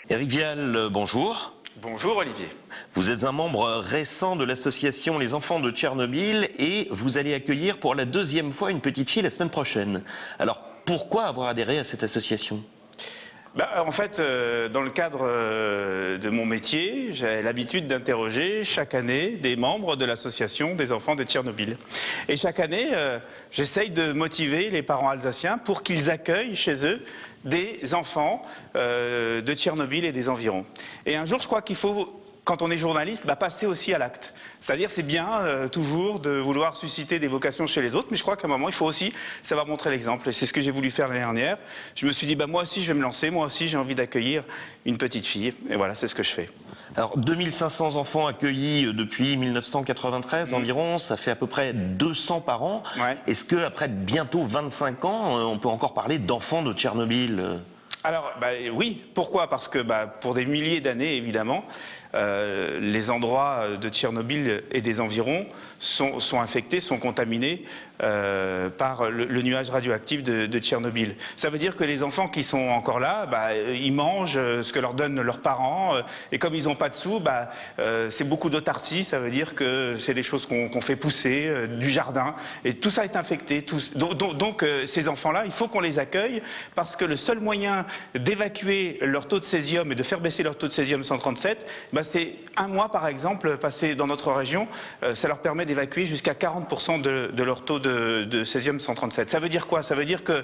Éric Vial, bonjour. Bonjour Olivier. Vous êtes un membre récent de l'association Les Enfants de Tchernobyl et vous allez accueillir pour la deuxième fois une petite fille la semaine prochaine. Alors pourquoi avoir adhéré à cette association ? En fait, dans le cadre de mon métier, j'ai l'habitude d'interroger chaque année des membres de l'association des enfants de Tchernobyl. Et chaque année, j'essaye de motiver les parents alsaciens pour qu'ils accueillent chez eux des enfants de Tchernobyl et des environs. Et un jour, je crois qu'il faut, quand on est journaliste, passer aussi à l'acte. C'est-à-dire, c'est bien toujours de vouloir susciter des vocations chez les autres, mais je crois qu'à un moment, il faut aussi savoir montrer l'exemple. Et c'est ce que j'ai voulu faire l'année dernière. Je me suis dit, moi aussi, je vais me lancer. Moi aussi, j'ai envie d'accueillir une petite fille. Et voilà, c'est ce que je fais. Alors, 2500 enfants accueillis depuis 1993 environ, ça fait à peu près 200 par an. Ouais. Est-ce qu'après bientôt 25 ans, on peut encore parler d'enfants de Tchernobyl ? Alors, oui. Pourquoi ? Parce que pour des milliers d'années, évidemment, les endroits de Tchernobyl et des environs sont infectés, sont contaminés par le nuage radioactif de Tchernobyl. Ça veut dire que les enfants qui sont encore là, ils mangent ce que leur donnent leurs parents, et comme ils n'ont pas de sous, c'est beaucoup d'autarcie. Ça veut dire que c'est des choses qu'on fait pousser, du jardin, et tout ça est infecté. Donc ces enfants-là, il faut qu'on les accueille, parce que le seul moyen d'évacuer leur taux de césium et de faire baisser leur taux de césium 137, c'est un mois par exemple passé dans notre région, ça leur permet d'évacuer jusqu'à 40% de leur taux de césium 137. Ça veut dire quoi? Ça veut dire que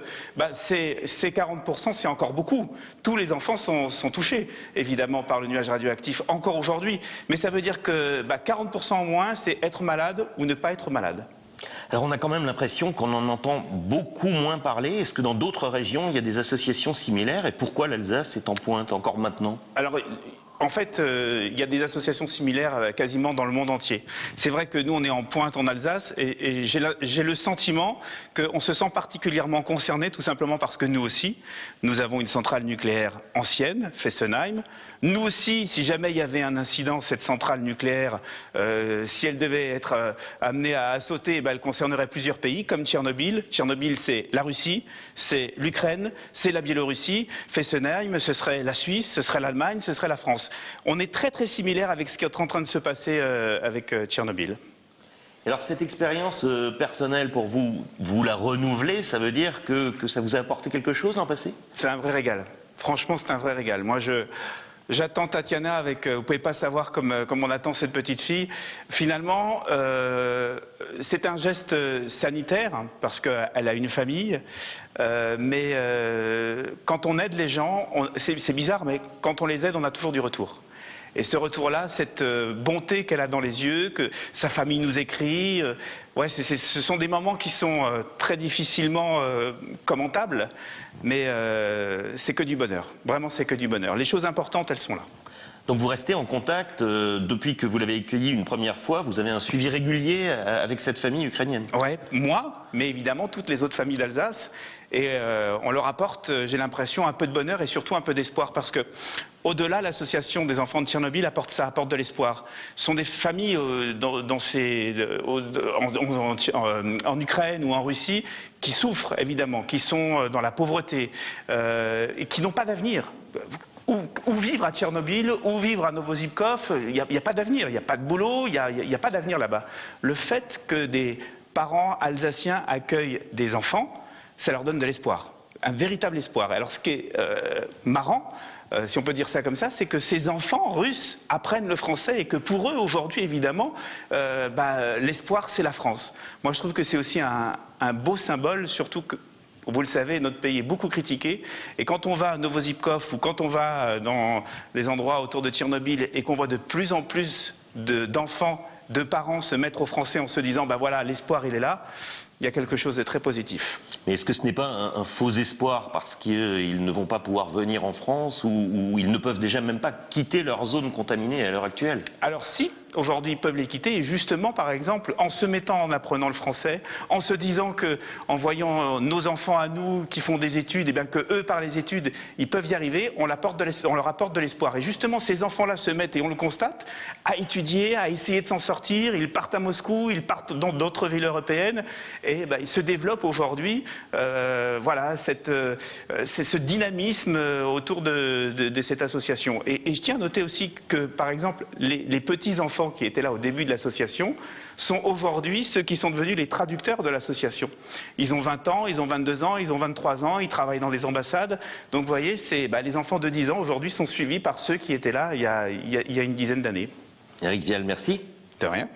ces 40%, c'est encore beaucoup. Tous les enfants sont touchés évidemment par le nuage radioactif encore aujourd'hui, mais ça veut dire que 40% en moins, c'est être malade ou ne pas être malade. Alors on a quand même l'impression qu'on en entend beaucoup moins parler. Est-ce que dans d'autres régions, il y a des associations similaires? Et pourquoi l'Alsace est en pointe encore maintenant? Alors, en fait, il y a des associations similaires quasiment dans le monde entier. C'est vrai que nous, on est en pointe en Alsace et j'ai le sentiment qu'on se sent particulièrement concerné, tout simplement parce que nous aussi, nous avons une centrale nucléaire ancienne, Fessenheim. Nous aussi, si jamais il y avait un incident, cette centrale nucléaire, si elle devait être amenée à sauter, elle concernerait plusieurs pays, comme Tchernobyl. Tchernobyl, c'est la Russie, c'est l'Ukraine, c'est la Biélorussie. Fessenheim, ce serait la Suisse, ce serait l'Allemagne, ce serait la France. On est très très similaire avec ce qui est en train de se passer avec Tchernobyl. Alors cette expérience personnelle pour vous, vous la renouvelez, ça veut dire que ça vous a apporté quelque chose l'an passé? C'est un vrai régal. Franchement, c'est un vrai régal. Moi, j'attends Tatiana avec... vous pouvez pas savoir comme on attend cette petite fille. Finalement, c'est un geste sanitaire, parce qu'elle a une famille. Mais quand on aide les gens, c'est bizarre, mais quand on les aide, on a toujours du retour. Et ce retour-là, cette bonté qu'elle a dans les yeux, que sa famille nous écrit, ce sont des moments qui sont très difficilement commentables, mais c'est que du bonheur. Vraiment, c'est que du bonheur. Les choses importantes, elles sont là. Donc vous restez en contact depuis que vous l'avez accueilli une première fois, vous avez un suivi régulier avec cette famille ukrainienne? Ouais, moi, mais évidemment toutes les autres familles d'Alsace. Et on leur apporte, j'ai l'impression, un peu de bonheur et surtout un peu d'espoir, parce que au-delà, l'association des enfants de Tchernobyl apporte ça, apporte de l'espoir. Ce sont des familles en Ukraine ou en Russie qui souffrent évidemment, qui sont dans la pauvreté et qui n'ont pas d'avenir. Ou vivre à Tchernobyl, ou vivre à Novozhivkov, il n'y a pas d'avenir, il n'y a pas de boulot, il n'y a pas d'avenir là-bas. Le fait que des parents alsaciens accueillent des enfants, ça leur donne de l'espoir, un véritable espoir. Alors ce qui est marrant, si on peut dire ça comme ça, c'est que ces enfants russes apprennent le français et que pour eux, aujourd'hui, évidemment, l'espoir, c'est la France. Moi, je trouve que c'est aussi un beau symbole, surtout que, vous le savez, notre pays est beaucoup critiqué. Et quand on va à Novozhivkov ou quand on va dans les endroits autour de Tchernobyl et qu'on voit de plus en plus d'enfants, de parents se mettre au français en se disant, voilà, l'espoir, il est là, il y a quelque chose de très positif. Mais est-ce que ce n'est pas un faux espoir parce qu'ils ne vont pas pouvoir venir en France ou ils ne peuvent déjà même pas quitter leur zone contaminée à l'heure actuelle? Alors si, aujourd'hui peuvent les quitter, et justement, par exemple, en se mettant en apprenant le français, en se disant que, en voyant nos enfants à nous qui font des études, et bien que eux, par les études, ils peuvent y arriver, on leur apporte de l'espoir. Et justement, ces enfants-là se mettent, et on le constate, à étudier, à essayer de s'en sortir. Ils partent à Moscou, ils partent dans d'autres villes européennes, et ben, il se développe aujourd'hui, voilà, ce dynamisme autour de cette association. Et je tiens à noter aussi que, par exemple, les petits-enfants qui étaient là au début de l'association sont aujourd'hui ceux qui sont devenus les traducteurs de l'association. Ils ont 20 ans, ils ont 22 ans, ils ont 23 ans, ils travaillent dans des ambassades. Donc vous voyez, les enfants de 10 ans aujourd'hui sont suivis par ceux qui étaient là il y a une dizaine d'années. Éric Vial, merci. De rien.